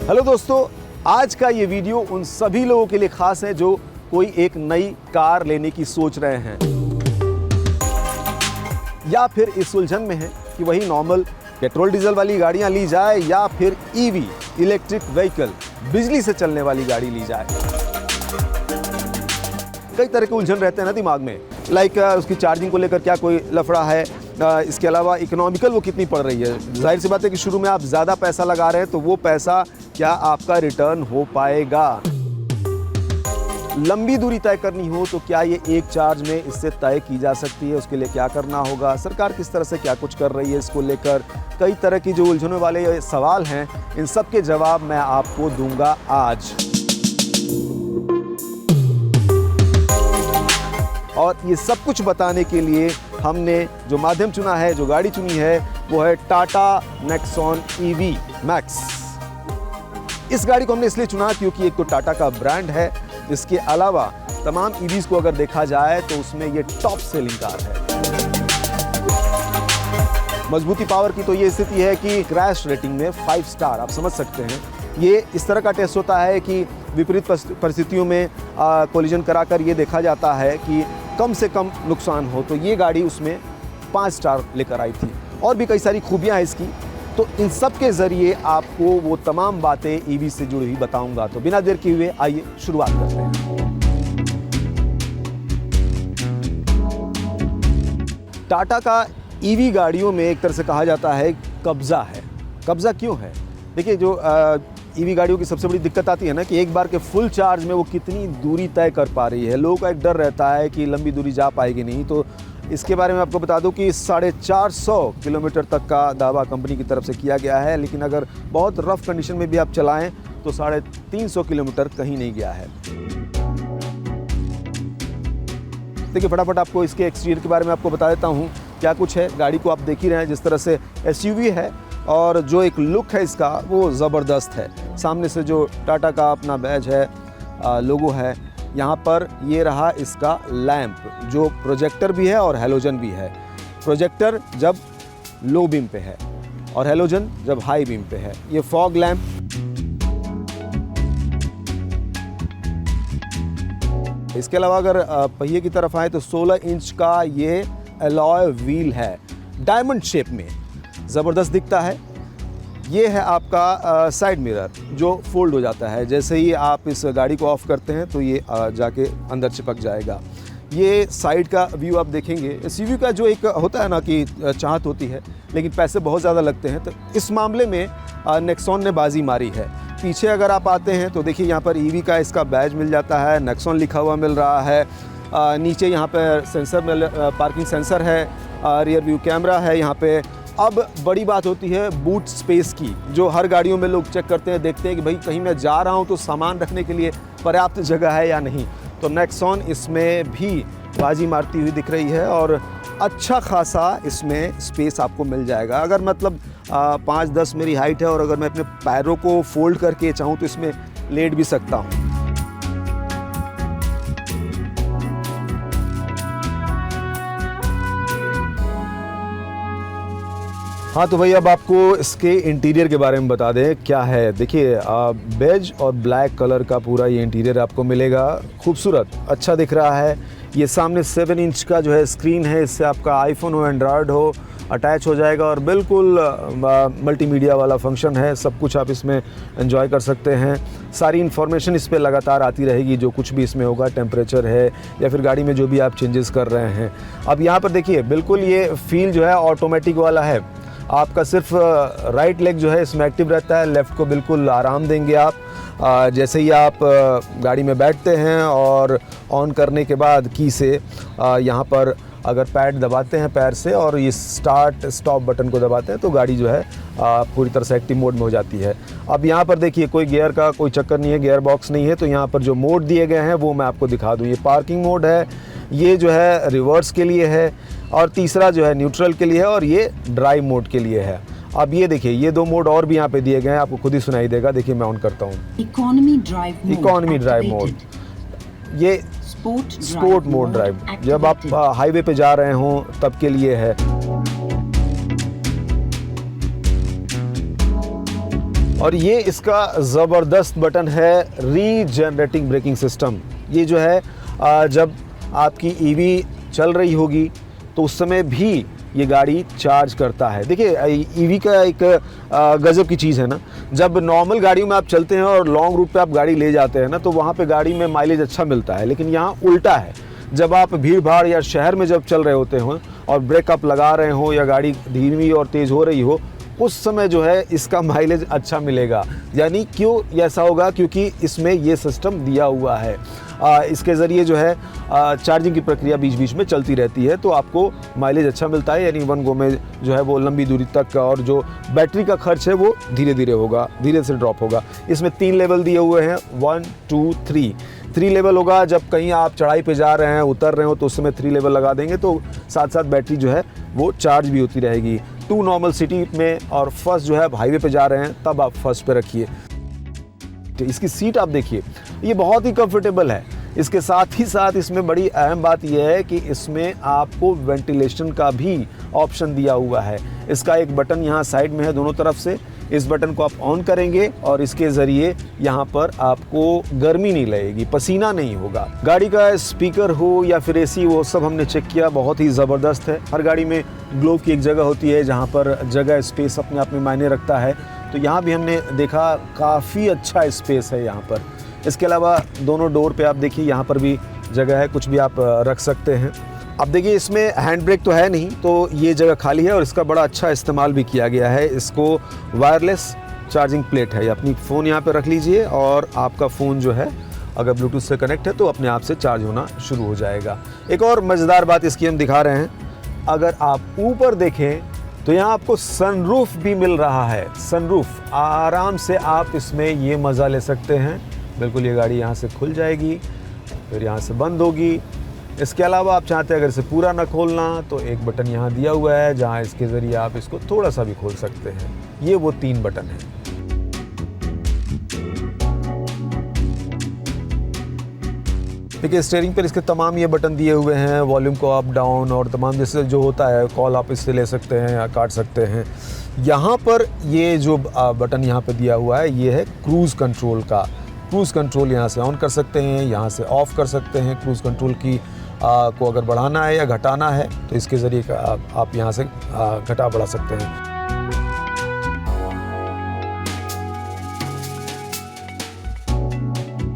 Hello दोस्तों, आज का ये वीडियो उन सभी लोगों के लिए खास है जो कोई एक नई कार लेने की सोच रहे हैं या फिर इस उलझन में है कि वही नॉर्मल पेट्रोल डीजल वाली गाड़ियां ली जाए या फिर ईवी इलेक्ट्रिक व्हीकल बिजली से चलने वाली गाड़ी ली जाए। कई तरह के उलझन रहते हैं ना दिमाग में, लाइक उसकी चार्जिंग को लेकर क्या कोई लफड़ा है, इसके अलावा इकोनॉमिकल वो कितनी पड़ रही है। जाहिर सी बात है कि शुरू में आप ज़्यादा पैसा लगा रहे हैं तो वो पैसा क्या आपका रिटर्न हो पाएगा। लंबी दूरी तय करनी हो तो क्या ये एक चार्ज में इससे तय की जा सकती है, उसके लिए क्या करना होगा, सरकार किस तरह से क्या कुछ कर रही है इसको लेकर। कई तरह की जो उलझनों वाले सवाल हैं, इन सब के जवाब मैं आपको दूंगा आज। और ये सब कुछ बताने के लिए हमने जो माध्यम चुना है, जो गाड़ी चुनी है, वो है टाटा नेक्सॉन EV मैक्स। इस गाड़ी को हमने इसलिए चुना क्योंकि एक तो टाटा का ब्रांड है, इसके अलावा तमाम EVs को अगर देखा जाए तो उसमें ये टॉप सेलिंग कार है। मजबूती पावर की तो ये स्थिति है कि क्रैश रेटिंग में 5 स्टार, आप समझ सकते हैं। ये इस तरह का टेस्ट होता है कि विपरीत परिस्थितियों में कोलिजन कराकर ये देखा जाता है कि कम से कम नुकसान हो, तो ये गाड़ी उसमें 5 स्टार लेकर आई थी। और भी कई सारी खूबियां हैं इसकी, तो इन सब के ज़रिए आपको वो तमाम बातें EV से जुड़ी हुई बताऊंगा। तो बिना देर किए हुए आइए शुरुआत करते हैं। टाटा का EV गाड़ियों में एक तरह से कहा जाता है कब्जा है। कब्जा क्यों है? देखिए, जो EV गाड़ियों की सबसे बड़ी दिक्कत आती है ना कि एक बार के फुल चार्ज में वो कितनी दूरी तय कर पा रही है। लोगों का एक डर रहता है कि लंबी दूरी जा पाएगी नहीं। तो इसके बारे में आपको बता दूं कि 450 किलोमीटर तक का दावा कंपनी की तरफ से किया गया है, लेकिन अगर बहुत रफ कंडीशन में भी आप चलाएं तो 350 किलोमीटर कहीं नहीं गया है। देखिए, फटाफट आपको इसके एक्सटीरियर के बारे में आपको बता देता हूँ क्या कुछ है। गाड़ी को आप देख ही रहे हैं, जिस तरह से SUV है और जो एक लुक है इसका वो ज़बरदस्त है। सामने से जो टाटा का अपना बैज है, लोगो है, यहाँ पर ये रहा इसका लैंप जो प्रोजेक्टर भी है और हैलोजन भी है। प्रोजेक्टर जब लो बीम पे है और हैलोजन जब हाई बीम पे है। ये फॉग लैंप, इसके अलावा अगर पहिए की तरफ आए तो 16 इंच का ये अलॉय व्हील है, डायमंड शेप में, ज़बरदस्त दिखता है। ये है आपका साइड मिरर जो फोल्ड हो जाता है। जैसे ही आप इस गाड़ी को ऑफ करते हैं तो ये जाके अंदर चिपक जाएगा। ये साइड का व्यू आप देखेंगे। SUV का जो एक होता है ना कि चाहत होती है लेकिन पैसे बहुत ज़्यादा लगते हैं, तो इस मामले में नेक्सॉन ने बाजी मारी है। पीछे अगर आप आते हैं तो देखिए, यहाँ पर EV का इसका बैज मिल जाता है, नेक्सॉन लिखा हुआ मिल रहा है। नीचे यहाँ पर सेंसर पार्किंग सेंसर है, रियर व्यू कैमरा है यहाँ पे। अब बड़ी बात होती है बूट स्पेस की, जो हर गाड़ियों में लोग चेक करते हैं, देखते हैं कि भाई कहीं मैं जा रहा हूं तो सामान रखने के लिए पर्याप्त जगह है या नहीं। तो नेक्सॉन इसमें भी बाजी मारती हुई दिख रही है और अच्छा खासा इसमें स्पेस आपको मिल जाएगा। अगर मतलब 5-10 मेरी हाइट है और अगर मैं अपने पैरों को फोल्ड करके चाहूँ तो इसमें लेट भी सकता हूँ। हाँ, तो भाई अब आपको इसके इंटीरियर के बारे में बता दें क्या है। देखिए, बेज और ब्लैक कलर का पूरा ये इंटीरियर आपको मिलेगा। खूबसूरत, अच्छा दिख रहा है। ये सामने 7 इंच का जो है स्क्रीन है, इससे आपका आईफोन हो, एंड्रॉयड हो, अटैच हो जाएगा और बिल्कुल मल्टीमीडिया वाला फंक्शन है। सब कुछ आप इसमें एंजॉय कर सकते हैं। सारी इन्फॉर्मेशन इस पर लगातार आती रहेगी, जो कुछ भी इसमें होगा, टेम्परेचर है या फिर गाड़ी में जो भी आप चेंजेस कर रहे हैं। अब यहाँ पर देखिए, बिल्कुल ये फील जो है ऑटोमेटिक वाला है। आपका सिर्फ राइट लेग जो है इसमें एक्टिव रहता है, लेफ़्ट को बिल्कुल आराम देंगे आप। जैसे ही आप गाड़ी में बैठते हैं और ऑन करने के बाद की से यहाँ पर अगर पैड दबाते हैं पैर से और ये स्टार्ट स्टॉप बटन को दबाते हैं तो गाड़ी जो है पूरी तरह से एक्टिव मोड में हो जाती है। अब यहाँ पर देखिए, कोई गियर का कोई चक्कर नहीं है, गियर बॉक्स नहीं है। तो यहाँ पर जो मोड दिए गए हैं वो मैं आपको दिखा दूँ। ये पार्किंग मोड है, ये जो है रिवर्स के लिए है और तीसरा जो है न्यूट्रल के लिए है और ये ड्राइव मोड के लिए है। अब ये देखिए, ये 2 मोड और भी यहाँ पे दिए गए हैं, आपको खुद ही सुनाई देगा। देखिए, मैं ऑन करता हूँ। इकोनॉमी ड्राइव मोड, ये स्पोर्ट मोड ड्राइव, जब आप हाईवे पे जा रहे हों तब के लिए है। और ये इसका ज़बरदस्त बटन है रीजनरेटिंग ब्रेकिंग सिस्टम। ये जो है जब आपकी ईवी चल रही होगी तो उस समय भी ये गाड़ी चार्ज करता है। देखिए ईवी का एक गज़ब की चीज़ है ना, जब नॉर्मल गाड़ियों में आप चलते हैं और लॉन्ग रूट पे आप गाड़ी ले जाते हैं ना तो वहाँ पे गाड़ी में माइलेज अच्छा मिलता है, लेकिन यहाँ उल्टा है। जब आप भीड़ भाड़ या शहर में जब चल रहे होते हो और ब्रेक आप लगा रहे हो या गाड़ी धीमी और तेज़ हो रही हो, उस समय जो है इसका माइलेज अच्छा मिलेगा। यानी क्यों ऐसा होगा? क्योंकि इसमें ये सिस्टम दिया हुआ है। इसके ज़रिए जो है चार्जिंग की प्रक्रिया बीच बीच में चलती रहती है, तो आपको माइलेज अच्छा मिलता है। यानी 1 गो में जो है वो लंबी दूरी तक, और जो बैटरी का खर्च है वो धीरे धीरे होगा, धीरे से ड्रॉप होगा। इसमें 3 लेवल दिए हुए हैं, 1 2 3 लेवल होगा। जब कहीं आप चढ़ाई पे जा रहे हैं, उतर रहे हो, तो उस समय 3 लेवल लगा देंगे तो साथ साथ बैटरी जो है वो चार्ज भी होती रहेगी। 2 नॉर्मल सिटी में, और फर्स्ट जो है हाईवे पे जा रहे हैं तब आप फर्स्ट पे रखिए। तो इसकी सीट आप देखिए, ये बहुत ही कंफर्टेबल है। इसके साथ ही साथ इसमें बड़ी अहम बात यह है कि इसमें आपको वेंटिलेशन का भी ऑप्शन दिया हुआ है। इसका एक बटन यहाँ साइड में है दोनों तरफ से, इस बटन को आप ऑन करेंगे और इसके ज़रिए यहाँ पर आपको गर्मी नहीं लगेगी, पसीना नहीं होगा। गाड़ी का स्पीकर हो या फिर एसी, वो सब हमने चेक किया, बहुत ही ज़बरदस्त है। हर गाड़ी में ग्लोब की एक जगह होती है जहाँ पर जगह स्पेस अपने आप में मायने रखता है, तो यहाँ भी हमने देखा काफ़ी अच्छा स्पेस है यहाँ पर। इसके अलावा दोनों डोर पे आप देखिए, यहाँ पर भी जगह है, कुछ भी आप रख सकते हैं। अब देखिए इसमें हैंड ब्रेक तो है नहीं, तो ये जगह खाली है और इसका बड़ा अच्छा इस्तेमाल भी किया गया है। इसको वायरलेस चार्जिंग प्लेट है, अपनी फ़ोन यहाँ पे रख लीजिए और आपका फ़ोन जो है अगर ब्लूटूथ से कनेक्ट है तो अपने आप से चार्ज होना शुरू हो जाएगा। एक और मज़ेदार बात इसकी हम दिखा रहे हैं, अगर आप ऊपर देखें तो यहाँ आपको सनरूफ भी मिल रहा है। सनरूफ, आराम से आप इसमें ये मज़ा ले सकते हैं। बिल्कुल ये गाड़ी यहाँ से खुल जाएगी, फिर यहाँ से बंद होगी। इसके अलावा आप चाहते हैं अगर इसे पूरा ना खोलना तो एक बटन यहाँ दिया हुआ है जहाँ इसके ज़रिए आप इसको थोड़ा सा भी खोल सकते हैं। ये वो 3 बटन हैं। देखिए स्टीयरिंग पर इसके तमाम ये बटन दिए हुए हैं, वॉल्यूम को अप डाउन और तमाम जैसे जो होता है कॉल आप इससे ले सकते हैं या काट सकते हैं। यहाँ पर ये जो बटन यहाँ पे दिया हुआ है ये है क्रूज़ कंट्रोल का। क्रूज़ कंट्रोल यहाँ से ऑन कर सकते हैं, यहाँ से ऑफ़ कर सकते हैं। क्रूज़ कंट्रोल की को अगर बढ़ाना है या घटाना है तो इसके ज़रिए आप यहाँ से घटा बढ़ा सकते हैं।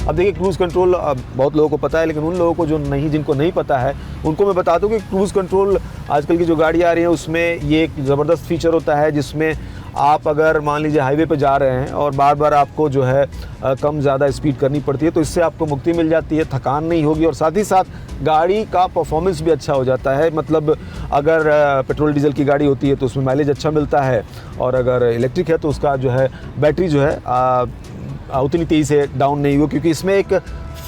अब देखिए क्रूज़ कंट्रोल बहुत लोगों को पता है, लेकिन उन लोगों को जिनको नहीं पता है उनको मैं बता दूं कि क्रूज़ कंट्रोल आजकल की जो गाड़ी आ रही है उसमें ये एक ज़बरदस्त फीचर होता है, जिसमें आप अगर मान लीजिए हाईवे पे जा रहे हैं और बार बार आपको जो है कम ज़्यादा स्पीड करनी पड़ती है, तो इससे आपको मुक्ति मिल जाती है, थकान नहीं होगी और साथ ही साथ गाड़ी का परफॉर्मेंस भी अच्छा हो जाता है। मतलब अगर पेट्रोल डीजल की गाड़ी होती है तो उसमें माइलेज अच्छा मिलता है, और अगर इलेक्ट्रिक है तो उसका जो है बैटरी जो है उतनी तेज़ी से डाउन नहीं हो, क्योंकि इसमें एक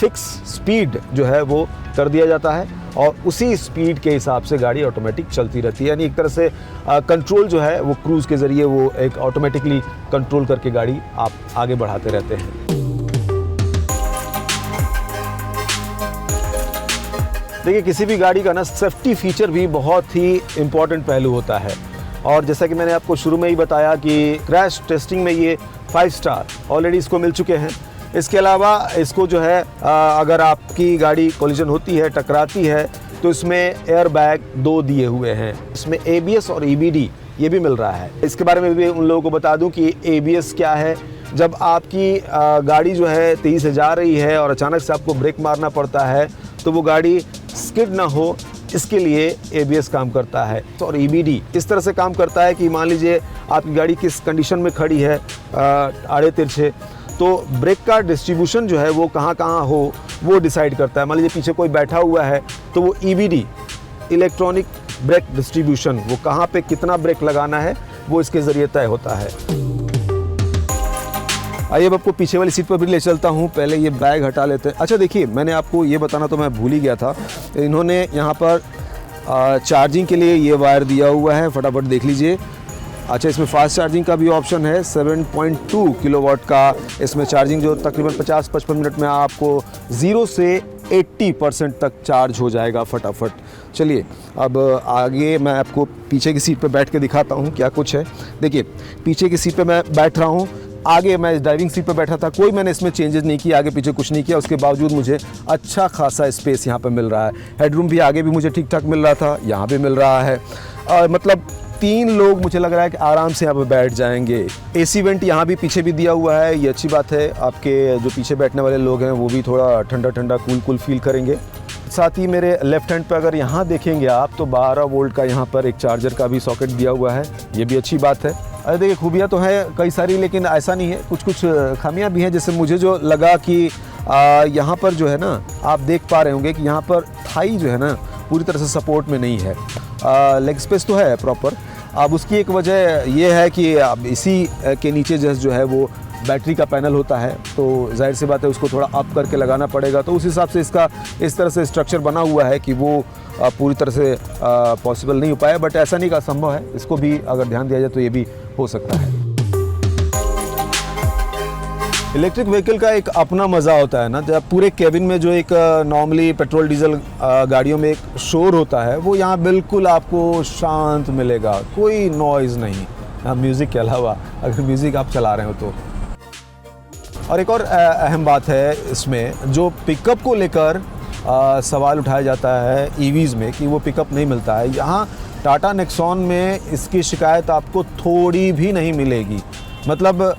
फिक्स स्पीड जो है वो कर दिया जाता है और उसी स्पीड के हिसाब से गाड़ी ऑटोमेटिक चलती रहती है। यानी एक तरह से कंट्रोल जो है वो क्रूज़ के ज़रिए वो एक ऑटोमेटिकली कंट्रोल करके गाड़ी आप आगे बढ़ाते रहते हैं। देखिए किसी भी गाड़ी का ना सेफ्टी फीचर भी बहुत ही इम्पॉर्टेंट पहलू होता है, और जैसा कि मैंने आपको शुरू में ही बताया कि क्रैश टेस्टिंग में ये 5 स्टार ऑलरेडी इसको मिल चुके हैं। इसके अलावा इसको जो है अगर आपकी गाड़ी कोलिजन होती है, टकराती है, तो इसमें एयर बैग 2 दिए हुए हैं। इसमें ABS और EBD ये भी मिल रहा है। इसके बारे में भी उन लोगों को बता दूं कि ABS क्या है। जब आपकी गाड़ी जो है तेज़ी से जा रही है और अचानक से आपको ब्रेक मारना पड़ता है तो वो गाड़ी स्किड ना हो, इसके लिए ABS काम करता है। और EBD इस तरह से काम करता है कि मान लीजिए आपकी गाड़ी किस कंडीशन में खड़ी है, आड़े तिरछे, तो ब्रेक का डिस्ट्रीब्यूशन जो है वो कहाँ कहाँ हो वो डिसाइड करता है। मान लीजिए पीछे कोई बैठा हुआ है तो वो EBD, इलेक्ट्रॉनिक ब्रेक डिस्ट्रीब्यूशन, वो कहाँ पे कितना ब्रेक लगाना है वो इसके ज़रिए तय होता है। आइए अब आपको पीछे वाली सीट पर भी ले चलता हूँ। पहले ये बैग हटा लेते हैं। अच्छा देखिए, मैंने आपको ये बताना तो मैं भूल ही गया था, इन्होंने यहाँ पर चार्जिंग के लिए ये वायर दिया हुआ है, फटाफट देख लीजिए। अच्छा, इसमें फास्ट चार्जिंग का भी ऑप्शन है, 7.2 किलोवाट का इसमें चार्जिंग जो तकरीबन 50-55 मिनट में आपको 0 से 80% तक चार्ज हो जाएगा फटाफट। चलिए अब आगे मैं आपको पीछे की सीट पे बैठ के दिखाता हूँ क्या कुछ है। देखिए पीछे की सीट पे मैं बैठ रहा हूँ, आगे मैं ड्राइविंग सीट पर बैठा था, कोई मैंने इसमें चेंजेस नहीं किया, आगे पीछे कुछ नहीं किया, उसके बावजूद मुझे अच्छा खासा स्पेस यहाँ पर मिल रहा है। हेडरूम भी आगे भी मुझे ठीक ठाक मिल रहा था, यहाँ भी मिल रहा है। मतलब 3 लोग मुझे लग रहा है कि आराम से यहाँ पर बैठ जाएंगे। एसी वेंट यहाँ भी पीछे भी दिया हुआ है, ये अच्छी बात है। आपके जो पीछे बैठने वाले लोग हैं वो भी थोड़ा ठंडा ठंडा कूल फील करेंगे। साथ ही मेरे लेफ्ट हैंड पे अगर यहाँ देखेंगे आप तो 12 वोल्ट का यहाँ पर एक चार्जर का भी सॉकेट दिया हुआ है, ये भी अच्छी बात है। अरे देखिए, खूबियाँ तो हैं कई सारी, लेकिन ऐसा नहीं है, कुछ खामियाँ भी हैं। जैसे मुझे जो लगा कि यहाँ पर जो है ना, आप देख पा रहे होंगे कि यहाँ पर थाई जो है ना पूरी तरह से सपोर्ट में नहीं है। लेग स्पेस तो है प्रॉपर। अब उसकी एक वजह ये है कि अब इसी के नीचे जो है वो बैटरी का पैनल होता है, तो जाहिर सी बात है उसको थोड़ा अप करके लगाना पड़ेगा। तो उस हिसाब से इसका इस तरह से स्ट्रक्चर बना हुआ है कि वो पूरी तरह से पॉसिबल नहीं हो पाया, बट ऐसा नहीं का संभव है, इसको भी अगर ध्यान दिया जाए तो ये भी हो सकता है। इलेक्ट्रिक व्हीकल का एक अपना मज़ा होता है ना, जब पूरे केबिन में जो एक नॉर्मली पेट्रोल डीजल गाड़ियों में एक शोर होता है, वो यहाँ बिल्कुल आपको शांत मिलेगा, कोई नॉइज़ नहीं, म्यूज़िक के अलावा, अगर म्यूज़िक आप चला रहे हो तो। और एक और अहम बात है इसमें, जो पिकअप को लेकर सवाल उठाया जाता है ईवीज़ में कि वो पिकअप नहीं मिलता है, यहाँ टाटा नेक्सॉन में इसकी शिकायत आपको थोड़ी भी नहीं मिलेगी। मतलब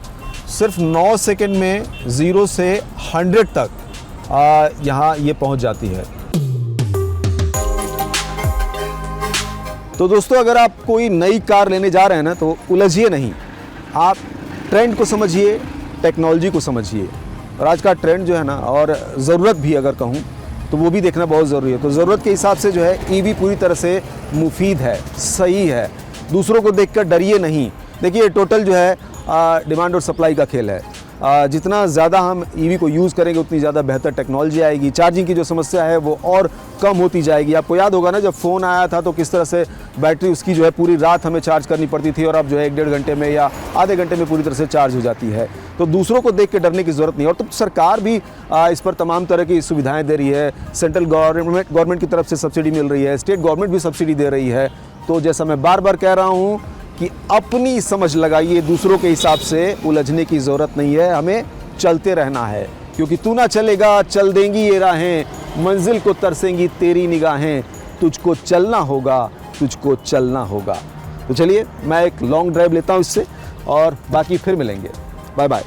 सिर्फ 9 सेकंड में 0 से 100 तक यहाँ ये पहुँच जाती है। तो दोस्तों, अगर आप कोई नई कार लेने जा रहे हैं ना, तो उलझिए नहीं, आप ट्रेंड को समझिए, टेक्नोलॉजी को समझिए। और आज का ट्रेंड जो है ना, और ज़रूरत भी अगर कहूँ तो वो भी देखना बहुत ज़रूरी है। तो ज़रूरत के हिसाब से जो है ईवी पूरी तरह से मुफीद है, सही है। दूसरों को देखकर डरिए नहीं। देखिए, टोटल जो है डिमांड और सप्लाई का खेल है। जितना ज़्यादा हम ईवी को यूज़ करेंगे उतनी ज़्यादा बेहतर टेक्नोलॉजी आएगी। चार्जिंग की जो समस्या है वो और कम होती जाएगी। आपको याद होगा ना, जब फ़ोन आया था तो किस तरह से बैटरी उसकी जो है पूरी रात हमें चार्ज करनी पड़ती थी, और अब जो है 1-1.5 घंटे में या आधे घंटे में पूरी तरह से चार्ज हो जाती है। तो दूसरों को देख के डरने की ज़रूरत नहीं। और तो सरकार भी इस पर तमाम तरह की सुविधाएँ दे रही है। सेंट्रल गवर्नमेंट की तरफ से सब्सिडी मिल रही है, स्टेट गवर्नमेंट भी सब्सिडी दे रही है। तो जैसा मैं बार बार कह रहा हूँ कि अपनी समझ लगाइए, दूसरों के हिसाब से उलझने की ज़रूरत नहीं है। हमें चलते रहना है, क्योंकि तू ना चलेगा चल देंगी ये राहें, मंजिल को तरसेंगी तेरी निगाहें, तुझको चलना होगा, तुझको चलना होगा। तो चलिए, मैं एक लॉन्ग ड्राइव लेता हूँ इससे, और बाकी फिर मिलेंगे। Bye bye.